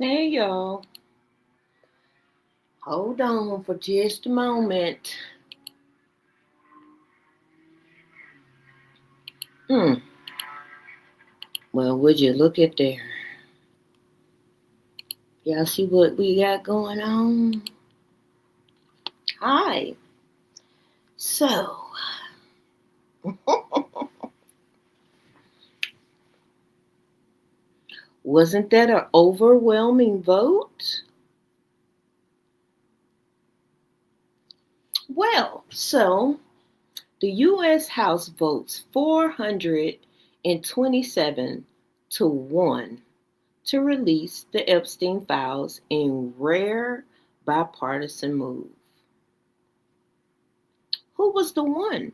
Hey y'all, hold on for just a moment. Hmm. Well, would you look at there? Y'all see what we got going on? Hi. So, wasn't that an overwhelming vote? So the U.S. House votes 427 to 1 to release the Epstein files in rare bipartisan move. Who was the one?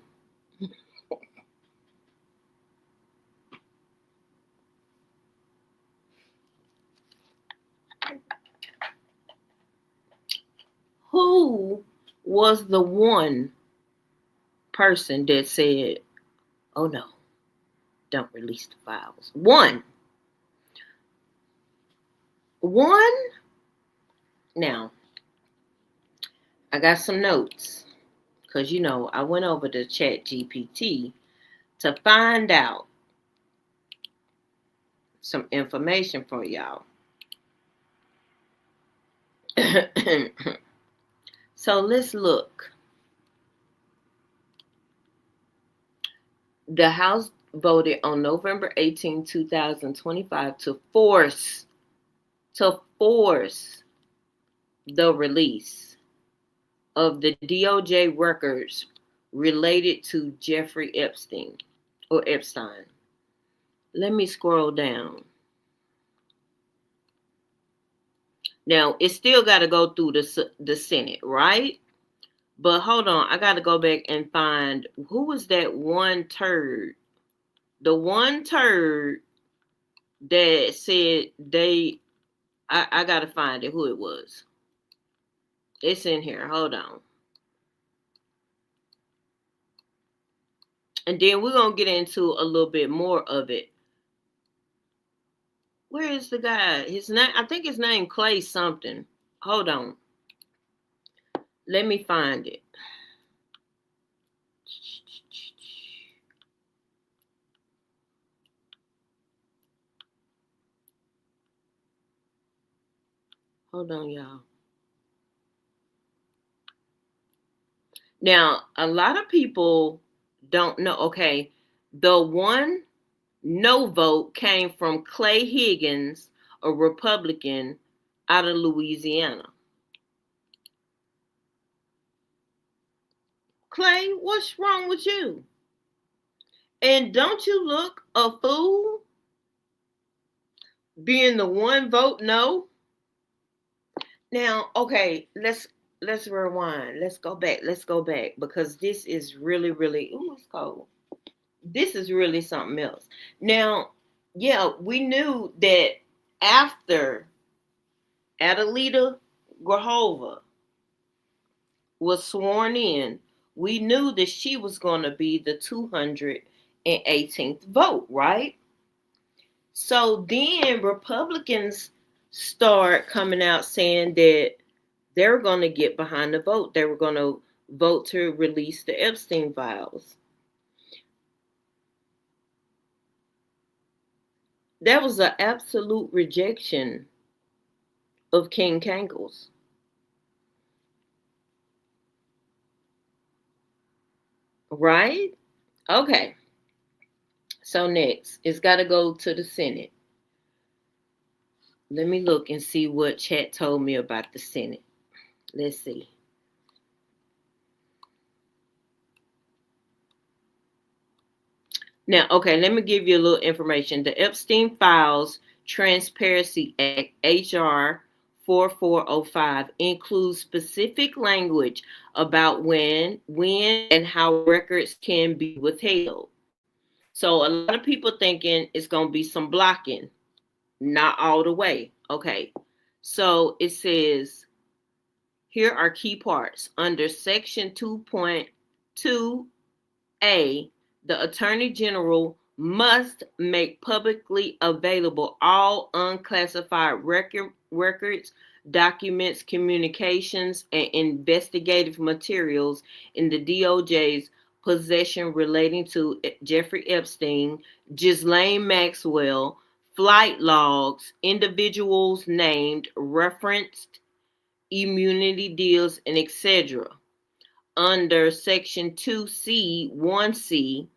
Who was the one person that said, oh no, don't release the files? One. Now, I got some notes because I went over to Chat GPT to find out some information for y'all. So let's look. The House voted on November 18, 2025 to force the release of the DOJ records related to Jeffrey Epstein or Epstein. Let me scroll down. Now, it still got to go through the Senate, right? But hold on, I got to go back and find who was that one turd. The one turd that said I got to find it, who it was. It's in here. Hold on. And then we're going to get into a little bit more of it. Where is the guy? His name, I think his name Clay something. Hold on. Let me find it. Hold on, y'all. Now, a lot of people don't know. Okay, the one no vote came from Clay Higgins, a Republican out of Louisiana. Clay, what's wrong with you? And don't you look a fool being the one vote no? Now, okay, let's rewind. Let's go back. Let's go back because this is really, really it's cold. This is really something else. Now, yeah, we knew that after Adelita Grahova was sworn in, we knew that she was going to be the 218th vote, right? So then Republicans start coming out saying that they're going to get behind the vote. They were going to vote to release the Epstein files. That was an absolute rejection of King Kangles. Right? Okay. So next, it's got to go to the Senate. Let me look and see what chat told me about the Senate. Let's see. Now, okay, let me give you a little information. The Epstein Files Transparency Act, H.R. 4405, includes specific language about when, and how records can be withheld. So a lot of people thinking it's going to be some blocking. Not all the way. Okay. So it says, here are key parts. Under Section 2.2A, the Attorney General must make publicly available all unclassified records, documents, communications, and investigative materials in the DOJ's possession relating to Jeffrey Epstein, Ghislaine Maxwell, flight logs, individuals named, referenced, immunity deals, and etc. Under Section 2C, 1C,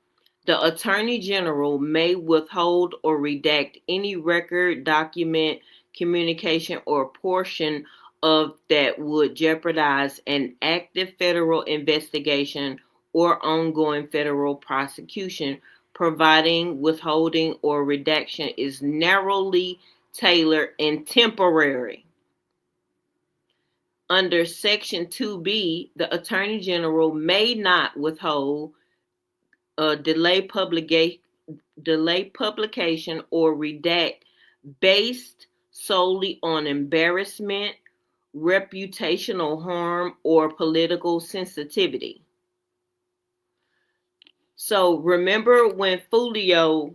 the Attorney General may withhold or redact any record, document, communication, or portion of that would jeopardize an active federal investigation or ongoing federal prosecution, providing withholding or redaction is narrowly tailored and temporary. Under Section 2B, the Attorney General may not withhold, delay publication, or redact based solely on embarrassment, reputational harm, or political sensitivity. So remember when Fulio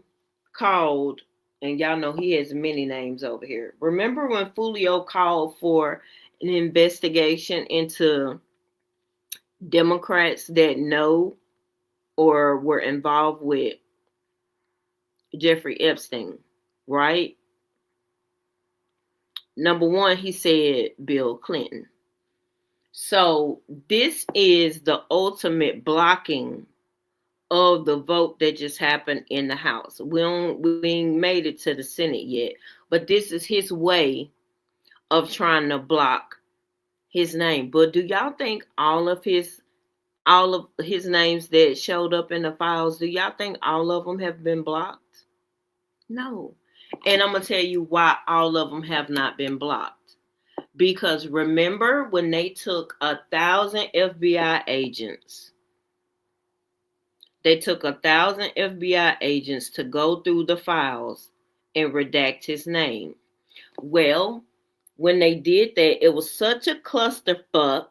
called, and y'all know he has many names over here. Remember when Fulio called for an investigation into Democrats that know or were involved with Jeffrey Epstein, right? Number one, he said Bill Clinton. So this is the ultimate blocking of the vote that just happened in the House. We ain't made it to the Senate yet, but this is his way of trying to block his name. But do y'all think all of his names that showed up in the files, do y'all think all of them have been blocked? No. And I'm going to tell you why all of them have not been blocked. Because remember when they took 1,000 FBI agents, to go through the files and redact his name. Well, when they did that, it was such a clusterfuck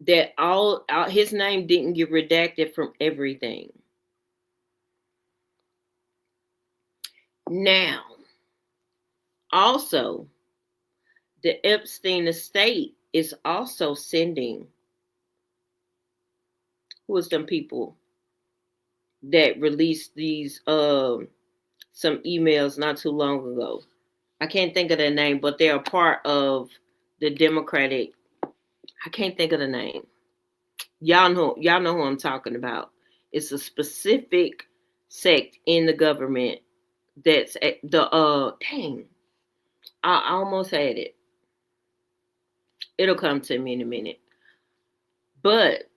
that all his name didn't get redacted from everything. Now, also, the Epstein estate is also sending, who is them people that released these some emails not too long ago. I can't think of their name, but they're a part of the Democratic. I can't think of the name. Y'all know who I'm talking about. It's a specific sect in the government that's at the dang. I almost had it. It'll come to me in a minute. But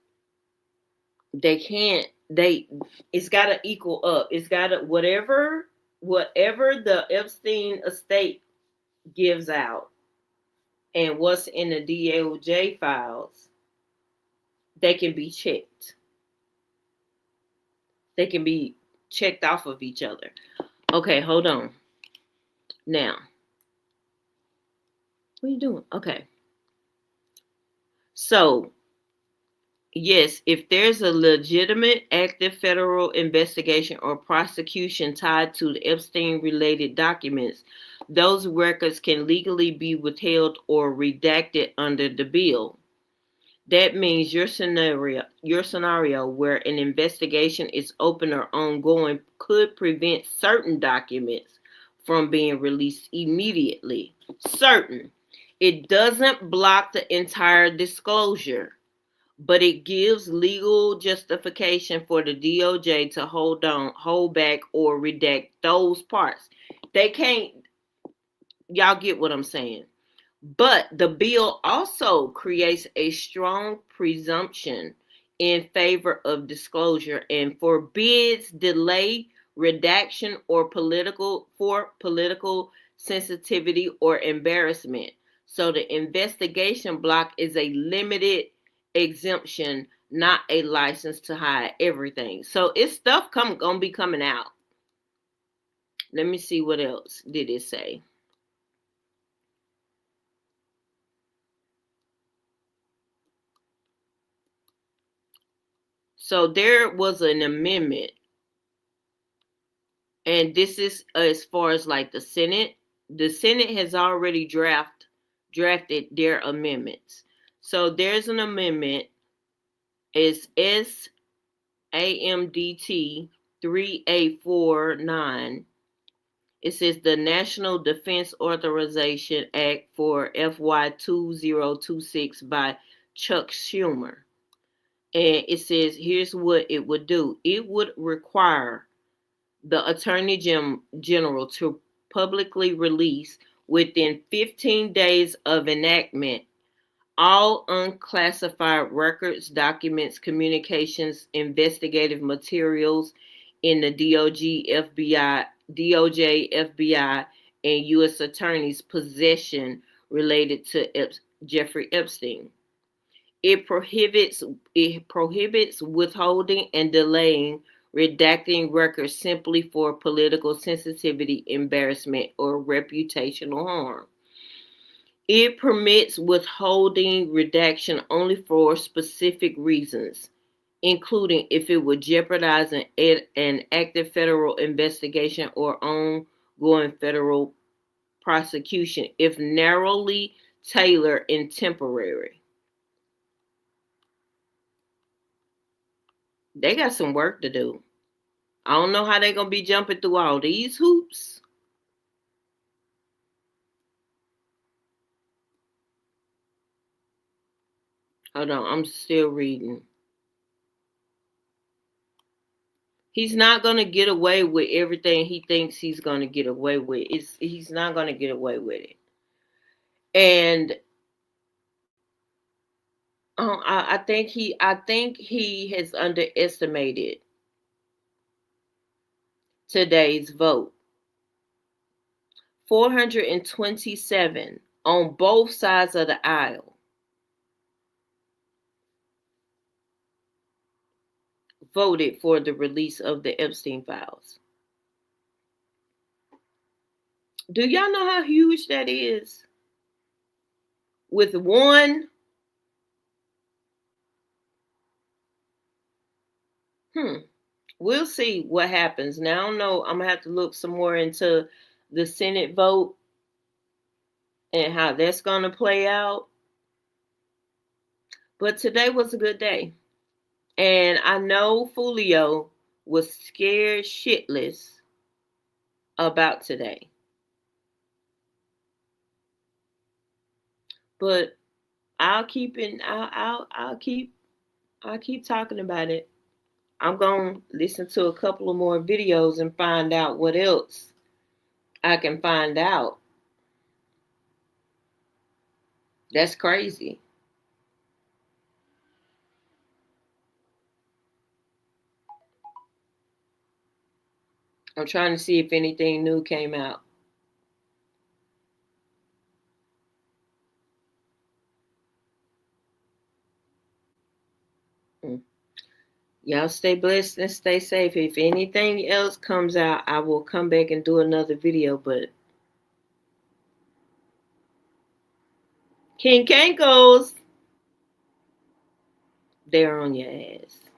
they can't, it's gotta equal up. It's gotta whatever the Epstein estate gives out and what's in the DOJ files, they can be checked. They can be checked off of each other. Okay, hold on. Now, what are you doing? Okay. So, yes, if there's a legitimate active federal investigation or prosecution tied to the Epstein-related documents, those records can legally be withheld or redacted under the bill. That means your scenario where an investigation is open or ongoing could prevent certain documents from being released immediately. Certain. It doesn't block the entire disclosure, but it gives legal justification for the DOJ to hold back, or redact those parts. They can't, y'all get what I'm saying. But the bill also creates a strong presumption in favor of disclosure and forbids delay, redaction, or political sensitivity or embarrassment. So the investigation block is a limited exemption, not a license to hide everything. So it's stuff gonna be coming out. Let me see what else did it say. So there was an amendment, and this is as far as like the Senate. The Senate has already drafted their amendments. So there's an amendment. It's SAMDT 3849. It says the National Defense Authorization Act for FY 2026 by Chuck Schumer. And it says here's what it would do. It would require the Attorney General to publicly release within 15 days of enactment all unclassified records, documents, communications, investigative materials in the DOJ, FBI, and U.S. Attorney's possession related to Jeffrey Epstein. It prohibits withholding and delaying redacting records simply for political sensitivity, embarrassment, or reputational harm. It permits withholding redaction only for specific reasons, including if it would jeopardize an active federal investigation or ongoing federal prosecution if narrowly tailored and temporary. They got some work to do. I don't know how they're going to be jumping through all these hoops. Hold on, I'm still reading. He's not going to get away with everything he thinks he's going to get away with. He's not going to get away with it. And I think he has underestimated today's vote. 427 on both sides of the aisle voted for the release of the Epstein files. Do y'all know how huge that is? With one, we'll see what happens. Now, I don't know. I'm going to have to look some more into the Senate vote and how that's going to play out. But today was a good day. And I know Fulio was scared shitless about today. But I'll keep talking about it. I'm going to listen to a couple of more videos and find out what else I can find out. That's crazy. I'm trying to see if anything new came out. Y'all stay blessed and stay safe. If anything else comes out, I will come back and do another video. But King Cankles, they're on your ass.